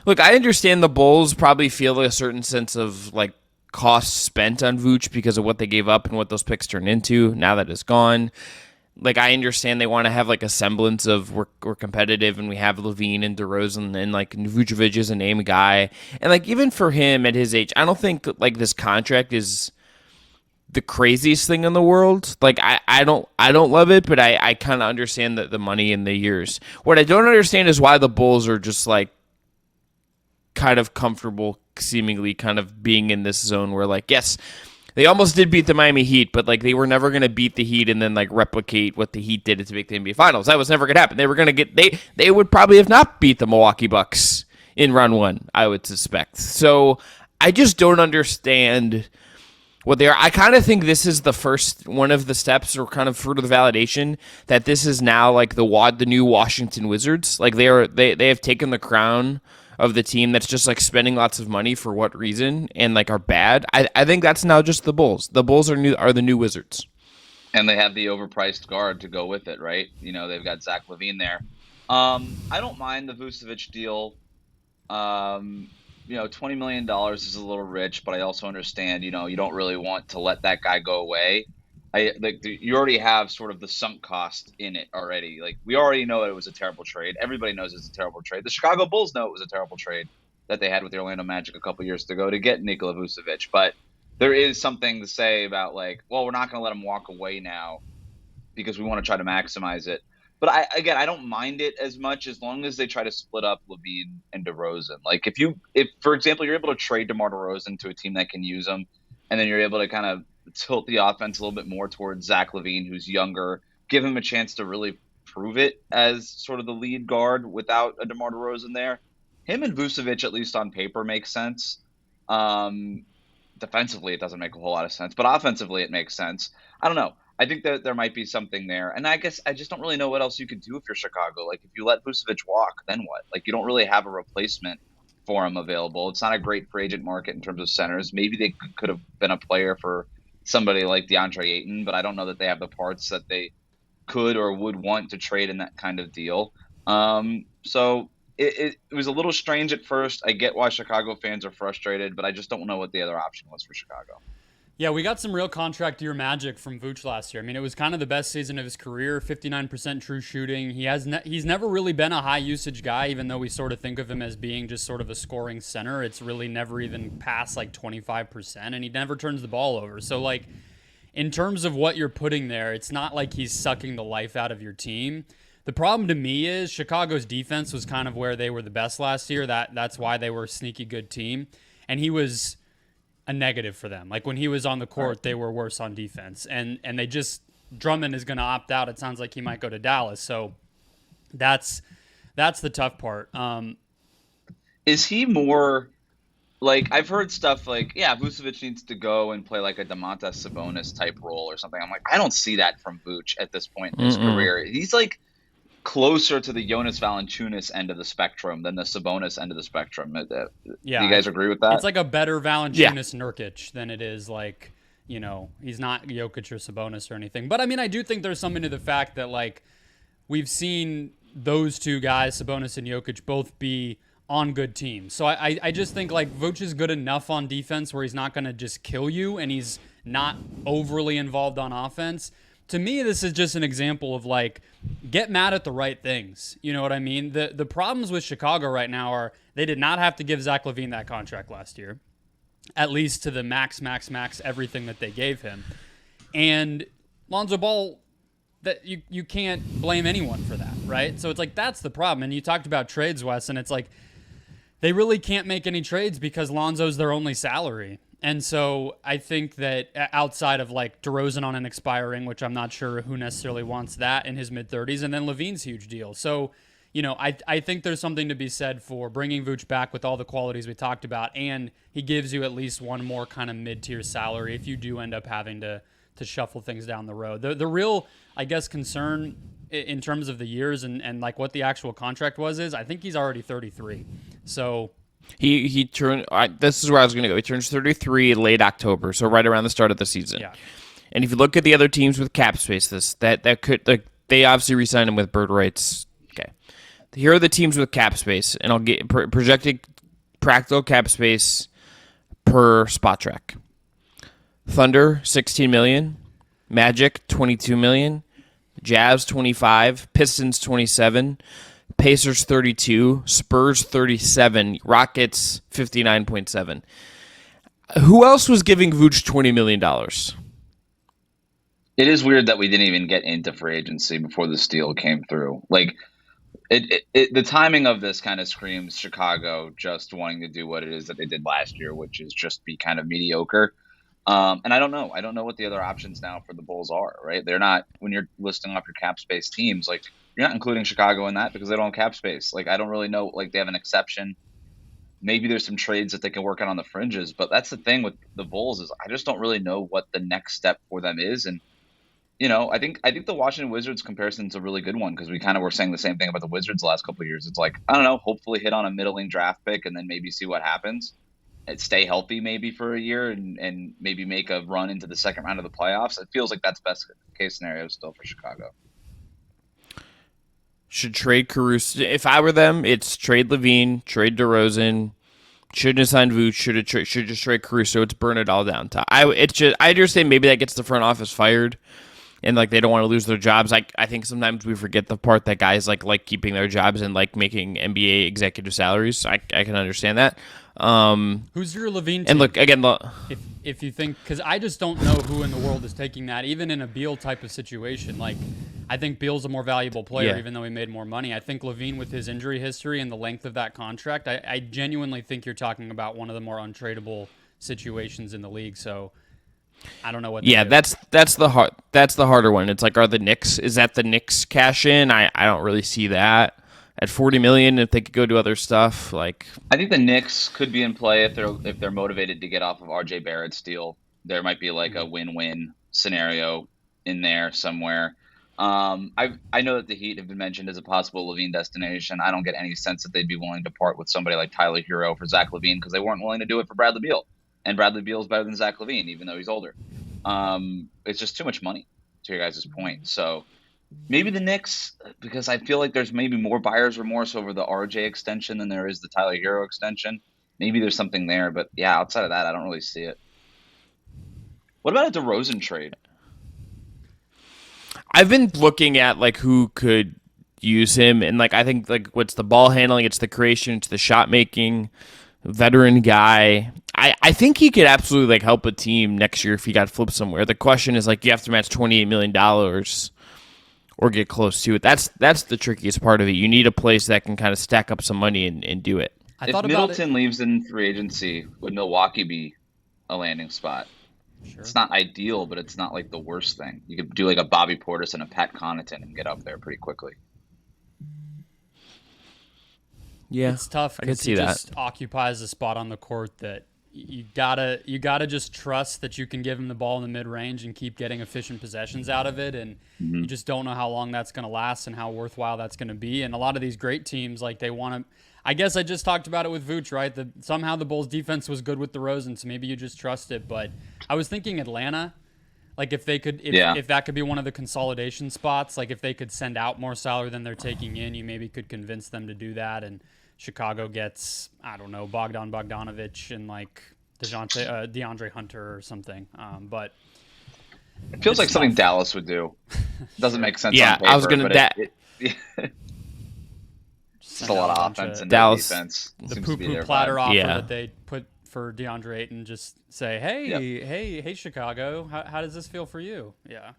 Look, I understand the Bulls probably feel a certain sense of like cost spent on Vooch because of what they gave up and what those picks turned into. Now that it's gone, like I understand they want to have like a semblance of we're competitive and we have Levine and DeRozan and like Vucevic is a name guy, and like even for him at his age, I don't think like this contract is the craziest thing in the world. Like I don't love it, but I kind of understand the money and the years. What I don't understand is why the Bulls are just like kind of comfortable seemingly kind of being in this zone where like, yes, they almost did beat the Miami Heat, but like they were never going to beat the Heat and then like replicate what the Heat did to make the NBA Finals. That was never going to happen. They were going to get they would probably have not beat the Milwaukee Bucks in round one, I would suspect. So I just don't understand what they are. I kind of think this is the first one of the steps or kind of fruit of the validation that this is now like the new Washington Wizards. Like they have taken the crown of the team that's just like spending lots of money for what reason and like are bad. I think that's now just the Bulls. The Bulls are the new Wizards. And they have the overpriced guard to go with it, right? You know, they've got Zach LaVine there. I don't mind the Vucevic deal. $20 million is a little rich, but I also understand, you don't really want to let that guy go away. You already have sort of the sunk cost in it already. Like we already know it was a terrible trade. Everybody knows it's a terrible trade. The Chicago Bulls know it was a terrible trade that they had with the Orlando Magic a couple years ago to get Nikola Vucevic. But there is something to say about like, well, we're not going to let him walk away now because we want to try to maximize it. But I don't mind it as much as long as they try to split up Levine and DeRozan. Like if for example you're able to trade DeMar DeRozan to a team that can use him, and then you're able to kind of tilt the offense a little bit more towards Zach LaVine, who's younger, give him a chance to really prove it as sort of the lead guard without a DeMar DeRozan there. Him and Vucevic, at least on paper, makes sense. Defensively, it doesn't make a whole lot of sense, but offensively, it makes sense. I don't know. I think that there might be something there. And I guess I just don't really know what else you could do if you're Chicago. Like, if you let Vucevic walk, then what? Like, you don't really have a replacement for him available. It's not a great free agent market in terms of centers. Maybe they could have been a player for somebody like DeAndre Ayton, but I don't know that they have the parts that they could or would want to trade in that kind of deal. So it was a little strange at first. I get why Chicago fans are frustrated, but I just don't know what the other option was for Chicago. Yeah, we got some real contract year magic from Vooch last year. I mean, it was kind of the best season of his career, 59% true shooting. He's never really been a high usage guy, even though we sort of think of him as being just sort of a scoring center. It's really never even past like 25%, and he never turns the ball over. So like, in terms of what you're putting there, it's not like he's sucking the life out of your team. The problem to me is Chicago's defense was kind of where they were the best last year. That's why they were a sneaky good team, and he was a negative for them. Like when he was on the court, they were worse on defense, and they just Drummond is going to opt out. It sounds like he might go to Dallas, so that's the tough part. Is he more like, I've heard stuff like, yeah, Vucevic needs to go and play like a Domantas Sabonis type role or something. I'm like, I don't see that from Vooch at this point in his career. He's like closer to the Jonas Valanciunas end of the spectrum than the Sabonis end of the spectrum. Yeah, do you guys agree with that? It's like a better Valanciunas Nurkic than it is like, he's not Jokic or Sabonis or anything. But I mean, I do think there's something to the fact that like we've seen those two guys, Sabonis and Jokic, both be on good teams. So I just think like Vooch is good enough on defense where he's not going to just kill you and he's not overly involved on offense. To me, this is just an example of like, get mad at the right things. You know what I mean? The problems with Chicago right now are they did not have to give Zach LaVine that contract last year, at least to the max, everything that they gave him. And Lonzo Ball, that you can't blame anyone for that, right? So it's like, that's the problem. And you talked about trades, Wes, and it's like, they really can't make any trades because Lonzo's their only salary. And so I think that outside of like DeRozan on an expiring, which I'm not sure who necessarily wants that in his mid-30s, and then Levine's huge deal. So, I think there's something to be said for bringing Vooch back with all the qualities we talked about, and he gives you at least one more kind of mid-tier salary if you do end up having to shuffle things down the road. The real, I guess, concern in terms of the years and like what the actual contract is I think he's already 33. So He turned. This is where I was going to go. He turns 33 in late October, so right around the start of the season. Yeah. And if you look at the other teams with cap space, that could, like, they obviously re-signed him with bird rights. Okay. Here are the teams with cap space, and I'll get projected practical cap space per spot track. Thunder, 16 million. Magic, 22 million. Jazz, 25. Pistons, 27. Pacers, 32. Spurs, 37. Rockets, 59.7. Who else was giving Vooch $20 million? It is weird that we didn't even get into free agency before the deal came through. Like, the timing of this kind of screams Chicago just wanting to do what it is that they did last year, which is just be kind of mediocre. And I don't know. I don't know what the other options now for the Bulls are, right? They're not, when you're listing off your cap space teams, like, you're not including Chicago in that because they don't have cap space. Like, I don't really know. Like, they have an exception. Maybe there's some trades that they can work on the fringes, but that's the thing with the Bulls is I just don't really know what the next step for them is. And I think the Washington Wizards comparison is a really good one because we kind of were saying the same thing about the Wizards the last couple of years. It's like, I don't know, hopefully hit on a middling draft pick and then maybe see what happens. And stay healthy maybe for a year and maybe make a run into the second round of the playoffs. It feels like that's best case scenario still for Chicago. Should trade Caruso. If I were them, it's trade Levine, trade DeRozan. Shouldn't have signed Vooch. Should just trade Caruso. It's burn it all down. I understand maybe that gets the front office fired, and like they don't want to lose their jobs. I think sometimes we forget the part that guys like keeping their jobs and like making NBA executive salaries. I can understand that. Who's your Levine team? And look again. If you think, because I just don't know who in the world is taking that, even in a Beal type of situation. Like, I think Beal's a more valuable player, even though he made more money. I think Levine, with his injury history and the length of that contract, I genuinely think you're talking about one of the more untradeable situations in the league. So I don't know what. Yeah, that's the harder one. It's like, are the Knicks? Is that the Knicks cash in? I don't really see that. At $40 million, if they could go do other stuff, like I think the Knicks could be in play if they're motivated to get off of RJ Barrett's deal. There might be like a win-win scenario in there somewhere. I know that the Heat have been mentioned as a possible Levine destination. I don't get any sense that they'd be willing to part with somebody like Tyler Hero for Zach LaVine because they weren't willing to do it for Bradley Beal. And Bradley Beal is better than Zach LaVine, even though he's older. It's just too much money, to your guys' point. So maybe the Knicks, because I feel like there's maybe more buyer's remorse over the RJ extension than there is the Tyler Hero extension. Maybe there's something there, but yeah, outside of that, I don't really see it. What about a DeRozan trade? I've been looking at like who could use him, and like I think like what's the ball handling, it's the creation, it's the shot making, veteran guy. I think he could absolutely like help a team next year if he got flipped somewhere. The question is like you have to match $28 million or get close to it. That's the trickiest part of it. You need a place that can kind of stack up some money and do it. If Middleton leaves in free agency, would Milwaukee be a landing spot? Sure. It's not ideal, but it's not like the worst thing. You could do like a Bobby Portis and a Pat Connaughton and get up there pretty quickly. Yeah, it's tough because he just occupies a spot on the court that you gotta just trust that you can give him the ball in the mid range and keep getting efficient possessions out of it, and you just don't know how long that's going to last and how worthwhile that's going to be. And a lot of these great teams, like they want to. I guess I just talked about it with Vooch, right? Somehow the Bulls' defense was good with DeRozan, so maybe you just trust it. But I was thinking Atlanta, like if they could, if that could be one of the consolidation spots, like if they could send out more salary than they're taking in, you maybe could convince them to do that. And Chicago gets, I don't know, Bogdan Bogdanovic and like DeAndre Hunter or something. But it feels like something Dallas would do. Doesn't make sense. Yeah, on paper, I was gonna that. Just a lot of offense and Dallas, defense. The poo-poo platter offer that they put for DeAndre Ayton, just say, hey, Chicago, how does this feel for you? Yeah.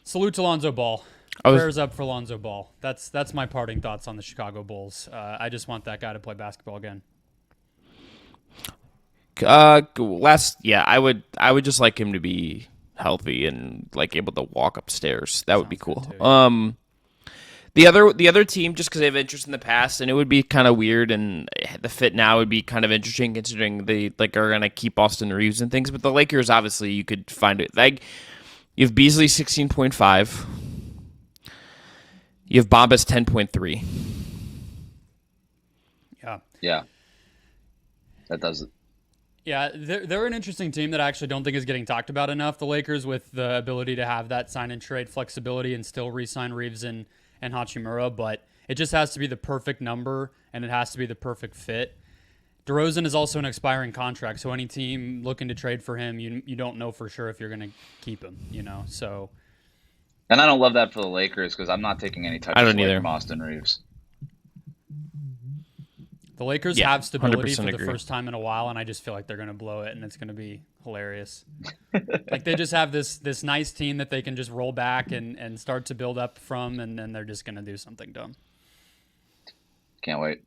Salute to Lonzo Ball. Prayers up for Lonzo Ball. That's my parting thoughts on the Chicago Bulls. I just want that guy to play basketball again. I would just like him to be healthy and like able to walk upstairs. That would be cool. The other team, just because they have interest in the past, and it would be kind of weird, and the fit now would be kind of interesting considering they like are gonna keep Austin Reeves and things. But the Lakers, obviously, you could find it. Like you have Beasley 16.5, you have Bombas 10.3. Yeah, that does it. Yeah, they're an interesting team that I actually don't think is getting talked about enough. The Lakers, with the ability to have that sign and trade flexibility and still re-sign Reeves and Hachimura, but It just has to be the perfect number, and it has to be the perfect fit. DeRozan is also an expiring contract, so any team looking to trade for him, you don't know for sure if you're going to keep him, so. And I don't love that for the Lakers because I'm not taking any touches away from Austin Reeves. The Lakers have stability for the agree. first time in a while, and I just feel like they're going to blow it, and it's going to be hilarious. Like they just have this nice team that they can just roll back and start to build up from, and then they're just going to do something dumb. Can't wait.